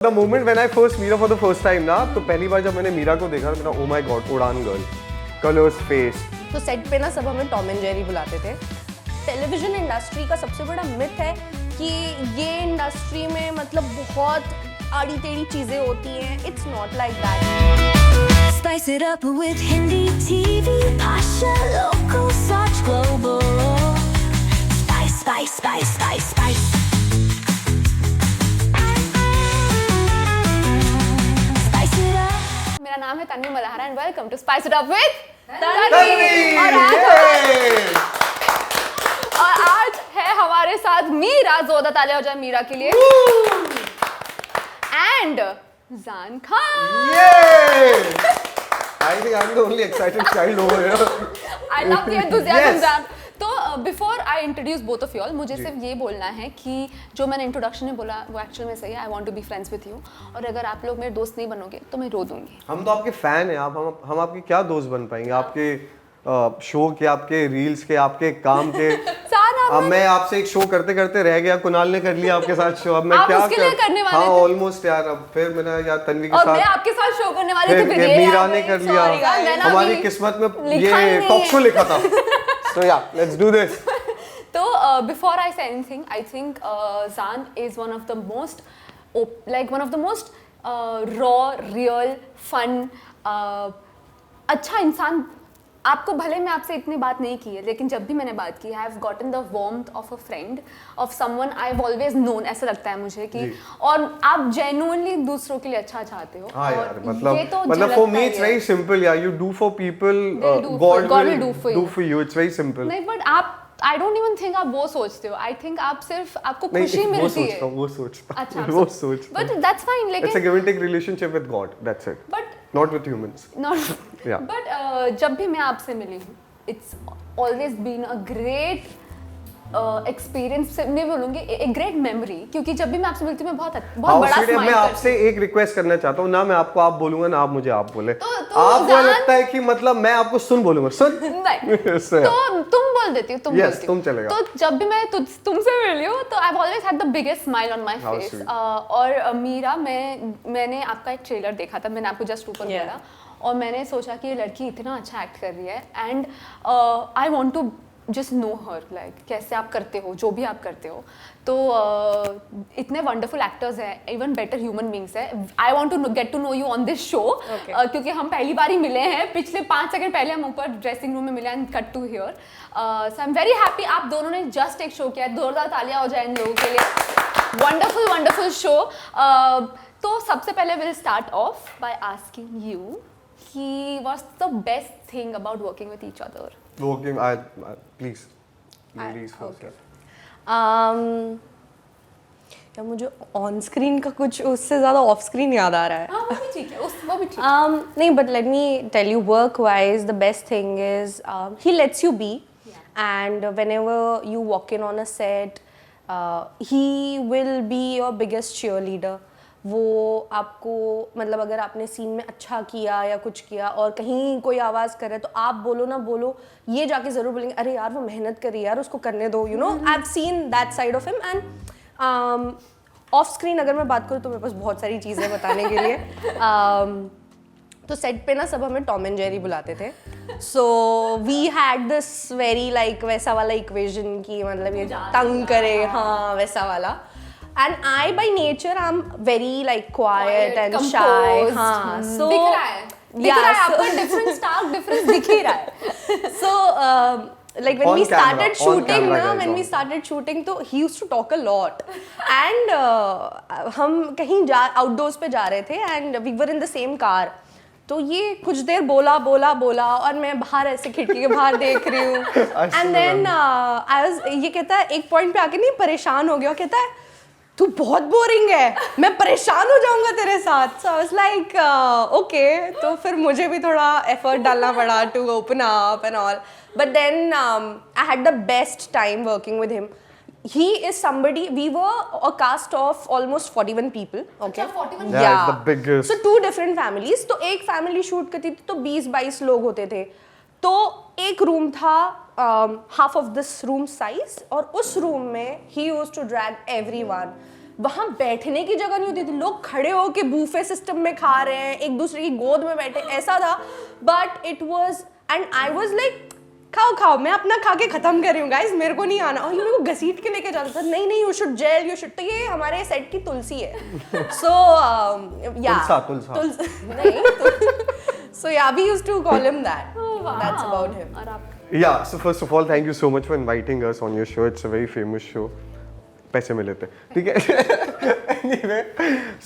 The moment when I first Meera for the first time ना, तो पहली बार जब मैंने मीरा को देखा मेरा oh my god उड़ान गर्ल, colors face। तो सेट पे ना सब हमें टॉम एंड जेरी बुलाते थे। टेलीविजन इंडस्ट्री का सबसे बड़ा मिथ है कि ये इंडस्ट्री में मतलब बहुत आड़ी टेढ़ी चीजें होती हैं। It's not like that. Spice it up with Hindi TV, Pasha, local, such global. Spice, spice, spice, spice, spice. Spice it up. मेरा नाम है Tanvi Malhara and welcome to spice it up with Tanvi. और आज है हमारे साथ मीरा। जोरदार तालियां हो जाए मीरा के लिए। एंड जान Khan. I think I'm the only excited child over here. I love the enthusiasm, Yes. जान। तो before I introduce both of you all, मुझे सिर्फ ये बोलना है कि जो मैंने इंट्रोडक्शन में बोला वो एक्चुअल में सही है। I want to be friends with you, और अगर आप लोग मेरे दोस्त नहीं बनोगे तो मैं रो दूंगी। हम तो आपके फैन हैं, आप हम आपके क्या दोस्त बन पाएंगे? आपके शो के, आपके रील्स के, आपके काम के। अब मैं आपसे एक शो करते करते रह गया, कुणाल ने कर लिया आपके साथ शो, अब मैं क्या करने वाले हाँ थे। ऑलमोस्ट यार। अब फिर मैंने यार तन्वी के और साथ मैं आपके साथ शो करने वाली थी, फिर मीरा ने कर लिया। हमारी किस्मत में ये टॉक शो लिखा था। So yeah, let's do this. तो before I say anything, I think Zan is one of the most raw, real, fun, अच्छा इंसान। आपको भले मैं आपसे इतनी बात नहीं की है, लेकिन जब भी मैंने बात की, I have gotten the warmth of a friend, of someone I have always known. ऐसा लगता है मुझे कि और आप जेन्युइनली दूसरों के लिए अच्छा चाहते हो। हाँ यार, तो मतलब for me it's very simple यार। You do for people, God will do for you. It's very simple. नहीं, बट आप I don't even think आप वो सोचते हो। I think आप सिर्फ आपको खुशी मिलती है। वो सोचता अच्छा, वो सोचता। But that's fine, लेकिन It's a give and take relationship with God. That's it. But not with humans. not. Yeah. But जब भी मैं आपसे मिली हूँ, it's always been a great experience. नहीं बोलूंगी, एक ग्रेट मेमोरी, क्योंकि जब भी मैं आपसे मिलती हूँ मैं बहुत बड़ा स्माइल। मैं आपसे एक रिक्वेस्ट करना चाहता हूँ ना, मैं आपको आप बोलूंगा ना आप मुझे आप बोले। तो आपको लगता है कि मतलब मैं आपको सुन बोलूंगा? सुन नहीं तो तुम बोल देती हो, तुम बोलती हो। तुम चलेगा। तो जब भी मैं तुमसे मिली हूँ तो I always had the biggest smile on my face. और मीरा, मैंने आपका एक ट्रेलर देखा था, मैंने आपको जस्ट ऊपर बोला, और मैंने सोचा कि ये लड़की इतना अच्छा एक्ट कर रही है, and I want to just know her, like कैसे आप करते हो, जो भी आप करते हो। तो इतने वंडरफुल एक्टर्स हैं, इवन बेटर ह्यूमन बींग्स है। I want to get to know you on this show, क्योंकि हम पहली बार ही मिले हैं। पिछले 5 सेकंड पहले हम ऊपर ड्रेसिंग रूम में मिले and cut to here. So I am very happy. आप दोनों ने जस्ट एक शो किया है। जोरदार तालियां हो जाए इन लोगों के लिए। Wonderful wonderful show. तो सबसे पहले will start off by asking you कि what's the best thing about working with each other? Working, please, ladies first. या मुझे ऑन स्क्रीन का कुछ उससे ज़्यादा ऑफ स्क्रीन याद आ रहा है। वो भी ठीक है, वो भी ठीक है। नहीं, but let me tell you, work wise the best thing is he lets you be, and whenever you walk in on a set he will be your biggest cheerleader. वो आपको मतलब अगर आपने सीन में अच्छा किया या कुछ किया और कहीं कोई आवाज़ करे तो आप बोलो ना बोलो, ये जाके ज़रूर बोलेंगे अरे यार वो मेहनत करी यार, उसको करने दो। You know, I have seen that side of him. End of screen अगर मैं बात करूँ तो मेरे पास बहुत सारी चीज़ें बताने के लिए। तो सेट पे ना सब हमें टॉम एंड जेरी बुलाते थे। So we had this very like वैसा वाला इक्वेशन की, मतलब ये तंग करे, हाँ वैसा वाला। And I by nature I'm very like quiet and shy. हाँ, so दिख रहा है आपका डिफरेंस, स्टार्क डिफरेंस दिख ही रहा है। So like when we started shooting ना, when we started shooting तो he used to talk a lot. And हम कहीं outdoors पे जा रहे थे and we were in the same car. तो ये कुछ देर बोला और मैं बाहर ऐसे खिड़की के बाहर देख रही हूँ। And then ये कहता है, एक पॉइंट पे आके नहीं परेशान हो गया, कहता है तू बहुत बोरिंग है, मैं परेशान हो जाऊंगा तेरे साथ। So I was like okay. तो फिर मुझे भी थोड़ा एफर्ट डालना पड़ा to open up and all, but then I had the best time working with him. He is somebody, we were a cast of almost 41 people, okay? 41? Yeah, it's the biggest. So 2 different families, तो एक family shoot करती थी तो 20-22 लोग होते थे। तो एक रूम था half of this room size, और उस रूम में he used to drag everyone. वहाँ बैठने की जगह नहीं होती थी, लोग खड़े होके बूफे सिस्टम में खा रहे हैं, एक दूसरे की गोद में बैठे, ऐसा था. But it was and I was like खाओ खाओ, मैं अपना खा के खत्म कर रही हूँ गाइस, मेरे को नहीं आना. और ये मेरे को घसीट के लेके जाता था, नहीं नहीं you should jail, you should. तो ये हमारे सेट की तुलसी है. सो या तुलसा नहीं so yeah we used to call him that. That's about him. और आप Yeah, so first of all, thank you so much for inviting us on your show. It's a very famous show. पैसे मिले थे, ठीक है. Anyway,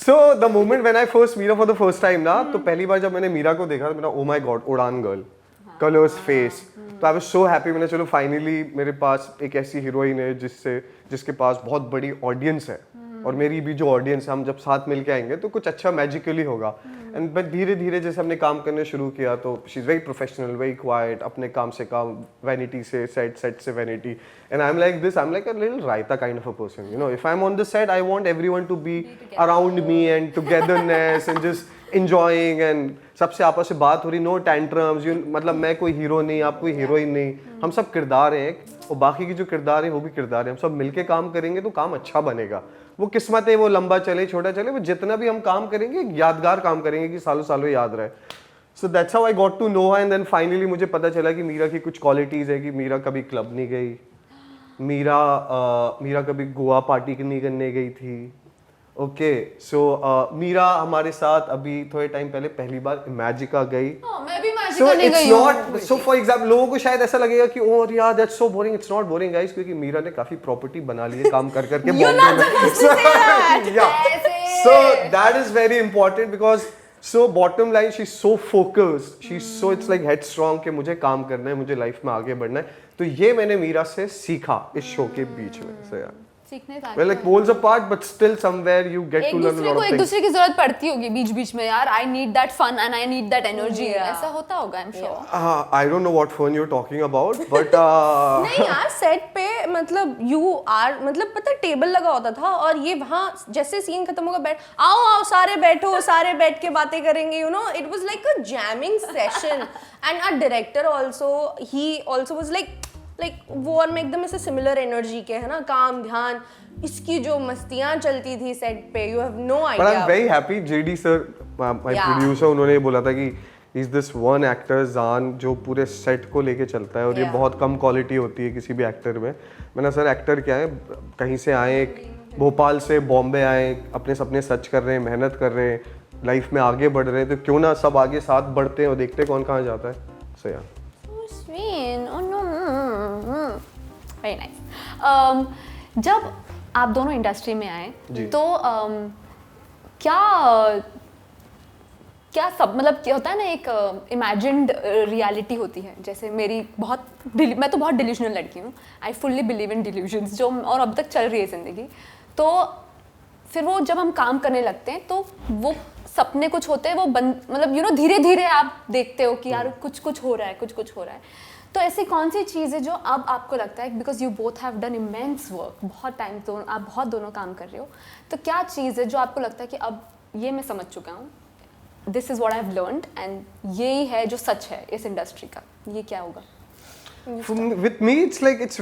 so the moment when I first Meera for the first time ना, तो पहली बार जब मैंने मीरा को देखा तो मेरा oh my god, उड़ान गर्ल, colors face. तो I was so happy. मैंने चलो finally मेरे पास एक ऐसी हीरोइन है जिसके पास बहुत बड़ी ऑडियंस है, और मेरी भी जो ऑडियंस है, हम जब साथ मिलके आएंगे तो कुछ अच्छा मैजिकली होगा. एंड बट धीरे धीरे जैसे हमने काम करने शुरू किया तो she is very professional, very quiet, अपने काम से काम, वैनिटी से सेट से vanity. And I am like this, I am like a little raita kind of a person, you know. If I am on the set I want everyone to be around me and togetherness and just enjoying, and सबसे आपस में बात हो रही, no tantrums. मतलब मैं कोई hero नहीं, आप कोई हीरोइन नहीं, हम सब किरदार हैं, और बाकी की जो किरदार है वो भी किरदार है. हम सब मिलके काम करेंगे तो काम अच्छा बनेगा. वो किस्मत है, वो लंबा चले छोटा चले, वो जितना भी हम काम करेंगे यादगार काम करेंगे कि सालों सालों याद रहे. So that's how I got to know. And then finally मुझे पता चला कि मीरा की कुछ क्वालिटीज़ है कि मीरा कभी क्लब नहीं गई, मीरा कभी गोवा पार्टी नहीं करने गई थी. ओके, सो मीरा हमारे साथ अभी थोड़े टाइम पहले पहली बार इमेजिका गई. मैं भी So it's not, so for example, लोगों को शायद ऐसा लगेगा कि oh yeah that's so boring. It's not boring guys, क्योंकि मीरा ने काफी प्रॉपर्टी बना ली है काम कर करके बॉम्बे में. Yeah, so that is very important because so bottom line she's so focused, she's so it's like headstrong कि मुझे काम करना है, मुझे लाइफ में आगे बढ़ना है. तो ये मैंने मीरा से सीखा इस शो के बीच में. So yeah. सीखने Well, like poles apart, but still somewhere you get to learn a lot of एक things. दूसरे की जरूरत पड़ती होगी बीच-बीच में यार. I need that fun and I need that energy. ऐसा होता होगा, I am sure. I don't know what fun you're talking about, but नहीं यार, सेट पे मतलब यू आर, मतलब पता है टेबल लगा होता था और ये वहाँ जैसे सीन खत्म होगा बैठ आओ सारे बैठो, सारे बैठ के बातें करेंगे, you know. It was like a jamming session and our director also, he also was like वो और मैं एकदम ऐसे सिमिलर एनर्जी के है ना, काम ध्यान, इसकी जो मस्तियाँ चलती थी सेट पे, you have no idea. But I'm very happy, JD sir, my producer, उन्होंने ये बोला था कि is this one actor जान जो पूरे सेट को लेके चलता है, और ये बहुत कम क्वालिटी होती है किसी भी एक्टर में. मैंने सर एक्टर क्या है, कहीं से आए, भोपाल से बॉम्बे आए, अपने सपने सच कर रहे हैं, मेहनत कर रहे हैं, लाइफ में आगे बढ़ रहे हैं, तो क्यों ना सब आगे साथ बढ़ते हैं और देखते हैं कौन कहाँ जाता है. So yeah. Sweet. Oh no. Very nice. जब आप दोनों इंडस्ट्री में आए तो क्या सब मतलब क्या होता है ना, एक इमेजिन्ड रियलिटी होती है. जैसे मेरी मैं तो बहुत डिल्यूजनल लड़की हूँ. I fully believe in delusions जो और अब तक चल रही है ज़िंदगी. तो फिर वो जब हम काम करने लगते हैं तो वो सपने कुछ होते हैं, वो मतलब यू नो धीरे धीरे आप देखते हो कि यार कुछ हो रहा है, कुछ हो रहा है. तो ऐसी कौन सी चीज़ है जो अब आपको लगता है, because you both have done immense work, बहुत टाइम तो आप बहुत दोनों काम कर रहे हो, तो क्या चीज़ है जो आपको लगता है कि अब ये मैं समझ चुका हूँ, this is what I have learned and यही है जो सच है इस इंडस्ट्री का, ये क्या होगा? With me it's like it's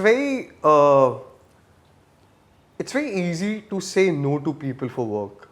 very easy to say no to people for work.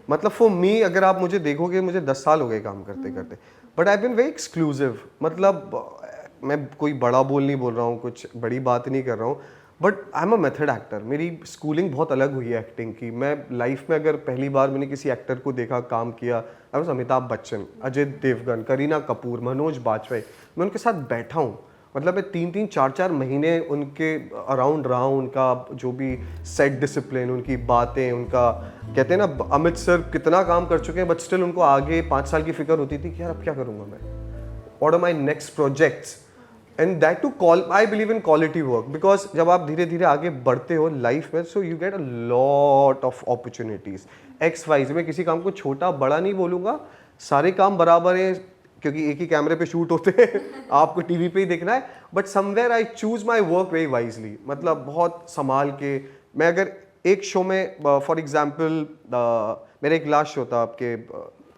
मतलब फॉर मी अगर आप मुझे देखोगे, मुझे 10 साल हो गए काम करते करते, but I been very exclusive. मतलब मैं कोई बड़ा बोल नहीं बोल रहा हूँ, कुछ बड़ी बात नहीं कर रहा हूँ, but I am a method actor. मेरी स्कूलिंग बहुत अलग हुई है एक्टिंग की. मैं लाइफ में अगर पहली बार मैंने किसी एक्टर को देखा, काम किया, आई वाज अमिताभ बच्चन, अजय देवगन, करीना कपूर, मनोज बाजपेयी. मैं उनके साथ बैठा हूँ, मतलब मैं 3-3, 4-4 महीने उनके अराउंड रहा हूँ. उनका जो भी सेट डिसिप्लिन, उनकी बातें, उनका कहते हैं ना, अमित सर कितना काम कर चुके हैं, बट स्टिल उनको आगे 5 साल की फिक्र होती थी कि यार अब क्या करूँगा मैं, what are my next projects. And that to call, I believe in quality work, because जब आप धीरे धीरे आगे बढ़ते हो लाइफ में, so you get a lot of opportunities. XYZ, मैं किसी काम को छोटा बड़ा नहीं बोलूँगा, सारे काम बराबर हैं क्योंकि एक ही कैमरे पे शूट होते हैं, आपको टीवी पे ही देखना है. But somewhere I choose my work very wisely, मतलब बहुत संभाल के. मैं अगर एक शो में फॉर एग्जाम्पल मेरा एक लास्ट शो था आपके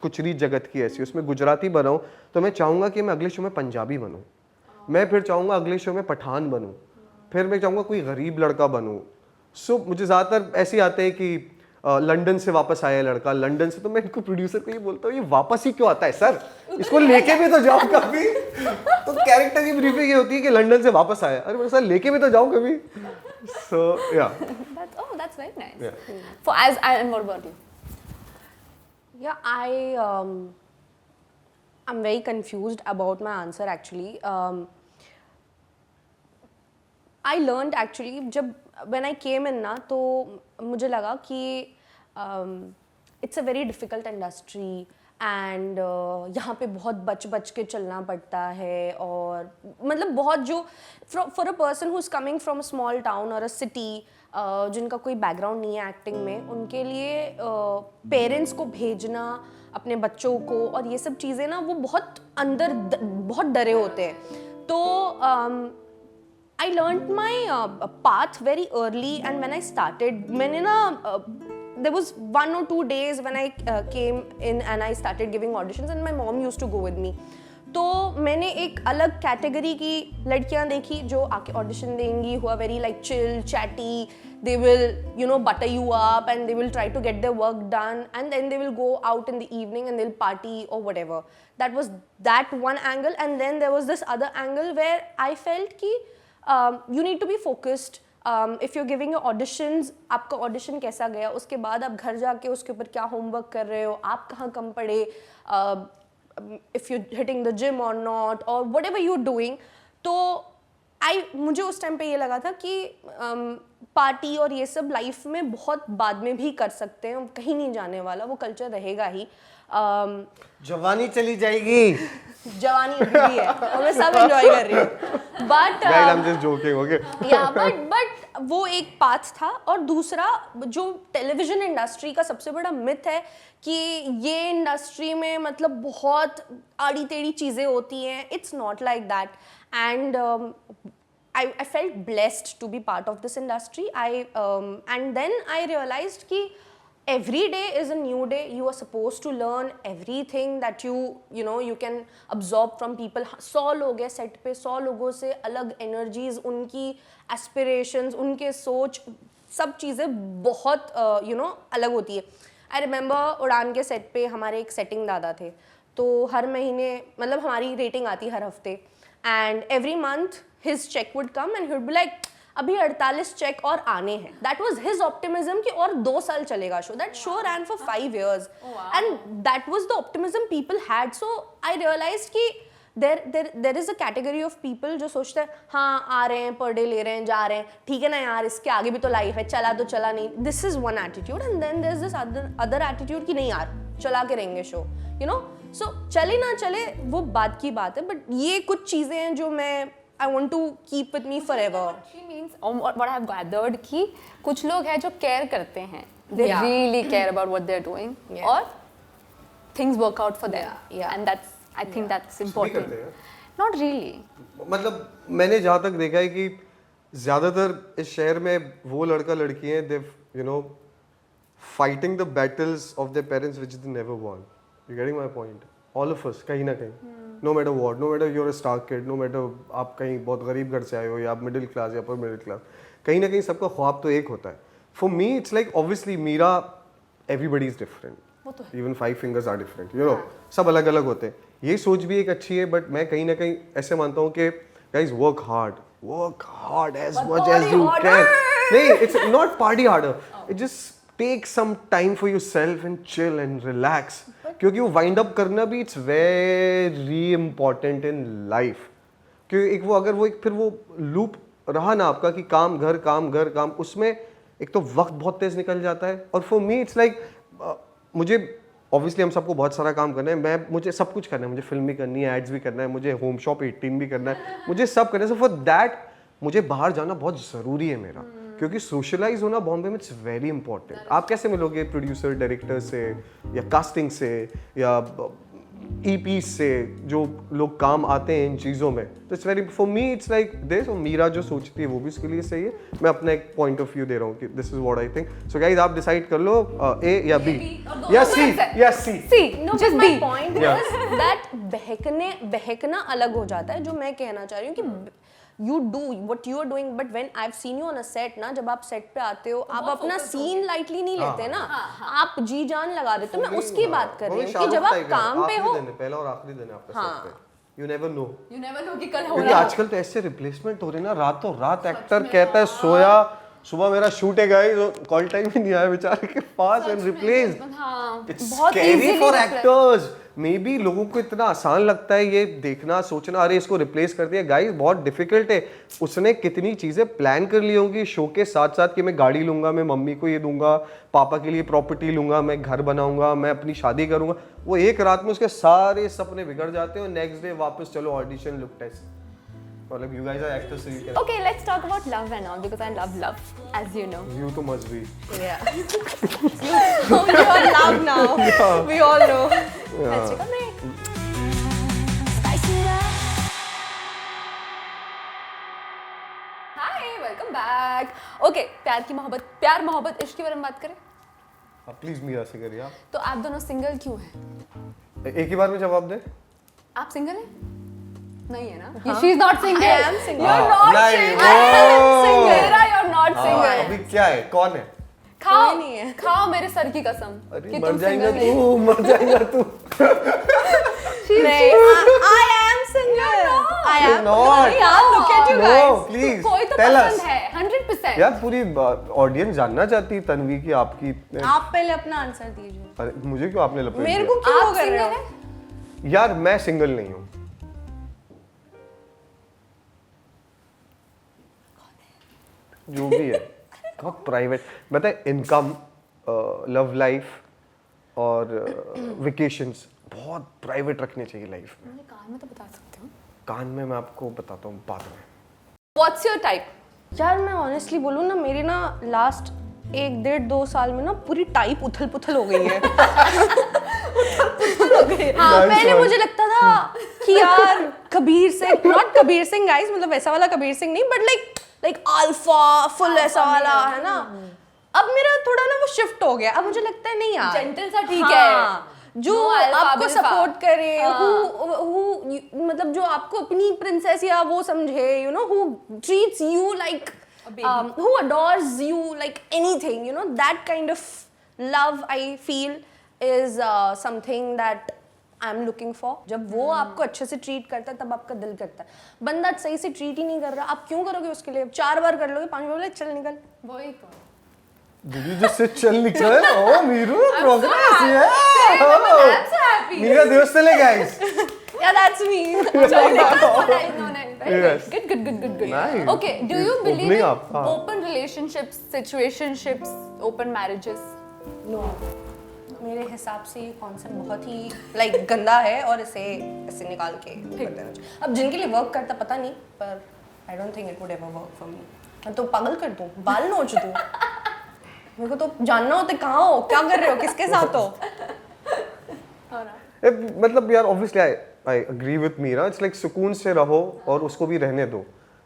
कुचरी जगत की ऐसी, उसमें गुजराती बनाऊँ, तो मैं चाहूँगा कि मैं अगले शो में पंजाबी बनूँ, मैं फिर चाहूँगा अगले शो में पठान बनूँ, फिर मैं चाहूँगा कोई गरीब लड़का बनूँ. सो मुझे ज़्यादातर ऐसे आते हैं कि लंदन से वापस आया लड़का, लंदन से, तो मैं इनको प्रोड्यूसर को ये बोलता हूँ ये वापस ही क्यों आता है सर, इसको लेके भी तो जाओ कभी। तो कैरेक्टर की ब्रीफिंग ये होती है कि लंदन से वापस आया, अरे मैं सर लेके भी तो जाओ कभी। सो या That's very nice. And what about you? Yeah, I'm very confused about my answer actually. I learned actually जब when I came in ना, तो मुझे लगा कि it's a very difficult industry and यहाँ पे बहुत बच के चलना पड़ता है, और मतलब बहुत जो for a person who's coming from a small town or a city जिनका कोई बैकग्राउंड नहीं है एक्टिंग में, उनके लिए पेरेंट्स को भेजना अपने बच्चों को और ये सब चीज़ें ना, वो बहुत अंदर बहुत डरे होते हैं। तो I learned my path very early, and when I started, मैंने ना there was 1 or 2 days when I came in and I started giving auditions and my mom used to go with me. तो मैंने एक अलग category की लड़कियां देखी जो आके ऑडिशन देंगी, who are very like chill, chatty, they will butter you up and they will try to get their work done and then they will go out in the evening and they'll party or whatever. That was that one angle, and then there was this other angle where I felt कि you need to be focused. If you're giving your auditions, आपका audition कैसा गया, उसके बाद आप घर जाके उसके ऊपर क्या homework कर रहे हो, आप कहाँ कम पढ़े, if you're hitting the gym or not or whatever you're doing. तो मुझे उस टाइम पे ये लगा था कि पार्टी और ये सब लाइफ में बहुत बाद में भी कर सकते हैं, कहीं नहीं जाने वाला, वो कल्चर रहेगा ही। जवानी चली जाएगी, जवानी अभी है और मैं सब एंजॉय कर रही हूँ, but I'm just joking, okay? But वो एक पाथ था। और दूसरा जो टेलीविजन इंडस्ट्री का सबसे बड़ा मिथ है कि ये इंडस्ट्री में मतलब बहुत आड़ी टेढ़ी चीज़ें होती हैं, it's not like that. And I felt blessed to be part of this industry. And then I realized कि every day is a new day. You are supposed to learn everything that you can absorb from people. 100 लोग हैं set पे, 100 लोगों से अलग energies, उनकी aspirations, उनके सोच, सब चीज़ें बहुत अलग होती है। I remember उड़ान के सेट पे हमारे एक सेटिंग दादा थे, तो हर महीने मतलब हमारी रेटिंग आती हर हफ्ते, and every month his check would come and he would be like अभी 48 चेक और आने हैं। That was his optimism कि और 2 साल चलेगा show. That show ran for 5 years and that was the optimism people had. So I realized कि there is a category of people जो सोचते हैं हाँ आ रहे हैं, पर डे ले रहे हैं, जा रहे हैं, ठीक है ना यार, इसके आगे भी तो लाइफ है, चला तो चला नहीं। This is one attitude and then there's this other attitude कि नहीं यार चला के रहेंगे शो, so चले ना चले वो बात की बात है, बट ये कुछ चीज़ें हैं जो मैं I want to keep with me forever. She means what I've gathered कि कुछ लोग हैं जो care करते हैं, they really care about what they're doing, और things work out for them, and I think that's important. Not really. मतलब मैंने जहाँ तक देखा है कि ज़्यादातर इस शहर में वो लड़का लड़की हैं, they've fighting the battles of their parents which they never won. You getting my point? All of us कहीं ना कहीं, no matter what, no matter you're a star kid, no matter आप कहीं बहुत गरीब घर से आए हो या आप मिडिल क्लास या अपर मिडिल क्लास, कहीं ना कहीं सबका ख्वाब तो एक होता है। For me it's like obviously Meera, everybody is different, even 5 fingers are different, सब अलग अलग होते हैं। ये सोच भी एक अच्छी है, बट मैं कहीं ना कहीं ऐसे मानता हूँ कि guys work hard as much as you can. नहीं, it's not party harder, it just take some time for yourself and chill and relax, क्योंकि वो वाइंड अप करना भी it's very important in life. क्योंकि वो अगर वो एक फिर वो लूप रहा ना आपका कि काम घर काम घर काम, उसमें एक तो वक्त बहुत तेज निकल जाता है। और फॉर मी इट्स लाइक मुझे ऑब्वियसली हम सबको बहुत सारा काम करना है, मुझे सब कुछ करना है, मुझे फिल्म भी करनी है, एड्स भी करना है, मुझे होम शॉप 18 भी करना है, मुझे सब करना है। सो फॉर दैट मुझे बाहर जाना बहुत ज़रूरी है मेरा, क्योंकि सोशलाइज होना बॉम्बे में इट्स वेरी इंपॉर्टेंट। आप कैसे मिलोगे प्रोड्यूसर डायरेक्टर से या कास्टिंग से या ईपी से, जो लोग काम आते हैं इन चीज़ों में, तो it's very, for me it's like this. और मीरा जो सोचती है वो भी उसके लिए सही है, मैं अपना एक पॉइंट ऑफ व्यू दे रहा हूँ कि this is what I think. So guys आप डिसाइड कर लो ए या बी या सी या सी। No, just my point was that बहकना अलग हो जाता है। जो मैं कहना चाह रही हूँ कि you do what you are doing, but when I've seen you on a set ना, जब आप सेट पे आते हो आप अपना सीन लाइटली नहीं लेते ना, आप जी जान लगा देते हो। मैं उसकी बात कर रही हूँ कि जब आप काम पे हो, पहला और आखिरी दिन है आपका सेट पे, you never know कि कल हो क्योंकि आजकल तो ऐसे रिप्लेसमेंट हो रहे हैं ना, रातों रात एक्टर कहता है सोया, सुबह मेरा शूट है गाइस, कॉल टाइम ही नहीं आया बेचारे के पास एंड रिप्लेस्ड। हाँ इट्स बहुत scary easily for actors. May be लोगों को इतना आसान लगता है ये देखना सोचना, अरे इसको रिप्लेस कर दिया, गाइस बहुत डिफिकल्ट है। उसने कितनी चीजें प्लान कर ली होंगी शो के साथ साथ कि मैं गाड़ी लूंगा, मैं मम्मी को ये दूंगा, पापा के लिए प्रॉपर्टी लूंगा, मैं घर बनाऊंगा, मैं अपनी शादी करूंगा। वो एक रात में उसके सारे सपने बिगड़ जाते हैं और नेक्स्ट डे वापस चलो ऑडिशन लुक टेस्ट। मतलब you guys are actors so you can. Okay, let's talk about love and all because I love love, as you know. You तो must be. yeah, you are love now. We all know. Let's take a break. Spice it up. Hi, welcome back. Okay, प्यार मोहब्बत इश्क के बारे में बात करें। अब प्लीज मीरा से करिए आप। तो आप दोनों सिंगल क्यों हैं? एक ही बार में जवाब दे। आप सिंगल हैं? नहीं है ना? She is not single. I am single. You're not नहीं, single. वो- I am single. Meera, you're not single. अभी क्या है, कौन है? खाओ कोई नहीं है। खाओ मेरे सर की कसम अरे कि मर तुम जाएगा सिंगल नहीं हो। तू, मर जाएगा तू। नहीं, I am single. I am not. यार, look at you No, guys. please. कोई तो Tell पसंद us. है 100%। यार पूरी ऑडियंस जानना चाहती है तन्वी की आपकी। आप पहले अपना आंसर दीजिए। अरे मुझे क्यों आपने लपेट मेरे दिया? को क्यों आप कर रहे सिंगल हो? हैं? यार मैं सिंगल नहीं हूँ। जो भी है बहुत प्राइवेट, पता है इनकम, लव लाइफ और वेकेशंस बहुत प्राइवेट रखने चाहिए लाइफ में। मुझे कान में तो बता सकते हो। कान में मैं आपको बताता हूँ बाद में। What's your type? यार मैं ऑनेस्टली बोलूँ ना, मेरी ना लास्ट 1-1.5-2 साल में ना पूरी टाइप उथल पुथल हो गई है। हाँ, Nice पहले one. मुझे लगता था कि यार कबीर सिंह, नॉट कबीर सिंह गाइस, मतलब वैसा वाला कबीर सिंह नहीं, बट लाइक अल्फा फुल ऐसा वाला है ना। अब मेरा थोड़ा ना वो शिफ्ट हो गया, अब मुझे लगता है नहीं यार Gentle सा ठीक हाँ, जो No alpha, आपको alpha. सपोर्ट करे, हाँ. मतलब जो आपको अपनी प्रिंसेस या वो समझे, you know, who treats you like, who adores you like anything, you know, that kind of love I feel is something that I'm looking for. जब वो आपको अच्छे से ट्रीट करता है तब आपका दिल करता है। बंदा सही से ट्रीट ही नहीं कर रहा, आप क्यों करोगे उसके लिए? 4 बार कर लोगे, 5 बार बोले चल निकल। वही तो। Did you just say चल निकल? Oh Meeru progress I'm so happy. Meera Devasthale guys. Yeah, that's me. चल निकल, no, nice. Yes. Good. Nice. Okay, do you believe Opening in up, हाँ. open relationships, situationships, open marriages? No. मेरे हिसाब से ये concept बहुत ही लाइक गंदा है और इसे ऐसे निकाल के कर देना चाहिए। अब जिनके लिए वर्क करता पता नहीं, पर I don't think it would ever work for me. मैं तो पागल कर दूं, बाल नोच दूं, मेरे को तो जानना होता है कहाँ हो, क्या कर रहे हो, किसके साथ हो। मतलब यार obviously I agree with Meera, it's like सुकून से रहो और उसको भी रहने दो।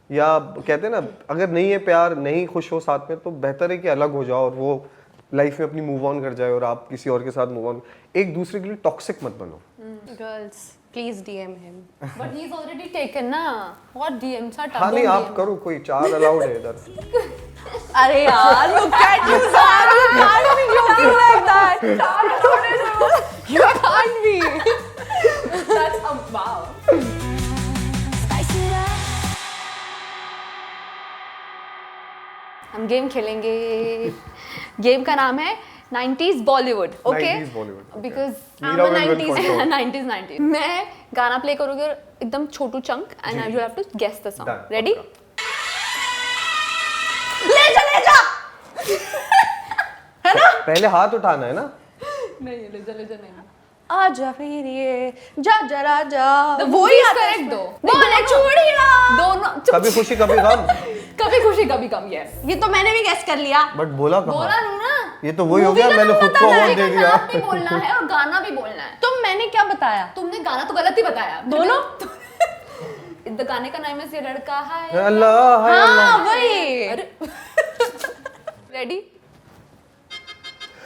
या कहते हैं ना, अगर नहीं है प्यार, नहीं खुश हो साथ में, तो बेहतर है कि अलग हो जाओ और वो लाइफ में अपनी मूव ऑन कर जाए और आप किसी और के साथ मूव ऑन। एक दूसरे के लिए टॉक्सिक मत बनो। Girls please DM him. But he's already taken ना। What DM सा हाँ नहीं आप करो, कोई 4 अलाउड है इधर। अरे यार, look at you, Zara, you can't be joking like that. You can't be. That's a wow. Spice it up. हम गेम खेलेंगे। गेम का नाम है 90s Bollywood. Okay? 90s Bollywood, okay. Because Meera will win for sure. 90s. मैं गाना play करूँगी और एकदम छोटू chunk and you have to guess the song. Done. Ready? ले जा। है ना? पहले हाथ उठाना है ना। नहीं ले नहीं। आजा फिर ये जा जरा जा, वो ही करेक्ट दो। बोले छोड़िया। दोनों कभी खुशी कभी गम। कभी खुशी कभी गम। यस। ये तो मैंने भी गेस कर लिया। बट बोला बोला कहाँ? नहीं ना। ये तो वही हो गया, मैंने खुद को अवार्ड दे दिया। नाम भी बोलना है और गाना भी बोलना है। तो मैंने क्या बताया? तुमने गाना तो गलत ही बताया। दोनों? इस गाने का नाम है ये लड़का है। अल्लाह हाय हाँ अल्लाह। वही। रेडी?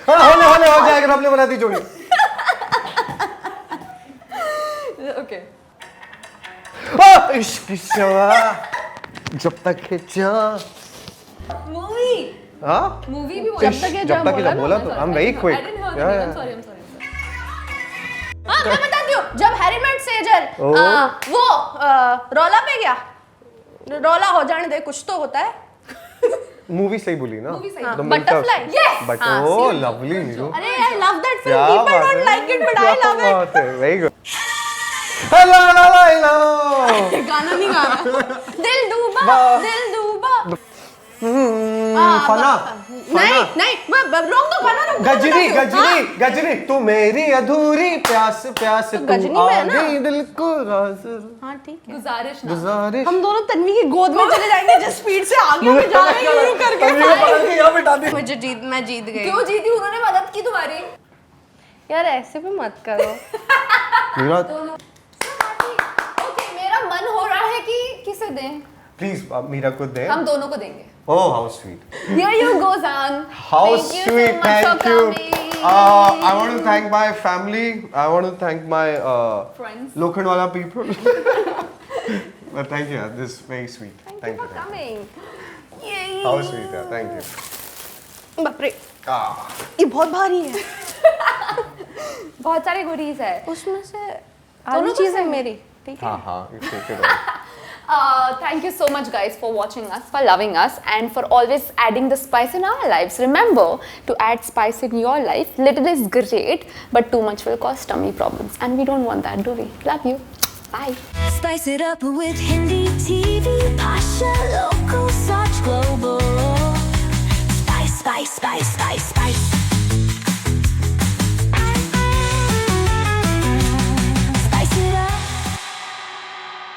हाँ होने हो जाएगा, आपने बना दी जोड़ी। ओके। इश्क शवा जब तक है जा मूवी हाँ मूवी भी जब तक है जब बोला तो I'm very quick हाँ मैं बताती हूँ जब हैरी मेट सेजल वो रौला पे गया रौला हो जाने दे कुछ तो होता है मूवी सही बोली ना butterfly yes but oh lovely Neeru अरे I love that film people don't like it but I love it very good hello hello गाना नहीं गाना दिल डूबा फना नहीं रोक दो गाना रोक दो गजनी गजनी गजनी तू मेरी अधूरी प्यास प्यास तू गजनी में है ना? आगे दिल को राज हाँ ठीक है गुजारिश ना गुजारिश हम दोनों तन्वी की गोद में चले जाएंगे जिस स्पीड से आगे में जा रहे हैं शुरू करके मैं जीत गई क्यों जीती उन्होंने मदद की तुम्हारी यार ऐसे भी मत करो मेरा ओके मेरा मन हो रहा है कि किसे दें प्लीज मीरा को दे हम दोनों को देंगे Oh, how sweet. Here you go, Zan. How Thank you so sweet. much Thank for you. coming. I want to thank my family. I want to thank my Friends. Lokhandwala people. But thank you. This is very sweet. Thank you for coming. Yay. How sweet. Yeah. Thank you. बाप रे Ah. ये बहुत भारी है बहुत सारे goodies है उसमें से दोनों आधी को चीजें same? मेरी ठीक है Ha. You take it all. Thank you so much guys for watching us, for loving us and for always adding the spice in our lives. Remember to add spice in your life. Little is great but too much will cause tummy problems and we don't want that, do we? Love you. Bye. Spice it up with Hindi TV. Pasha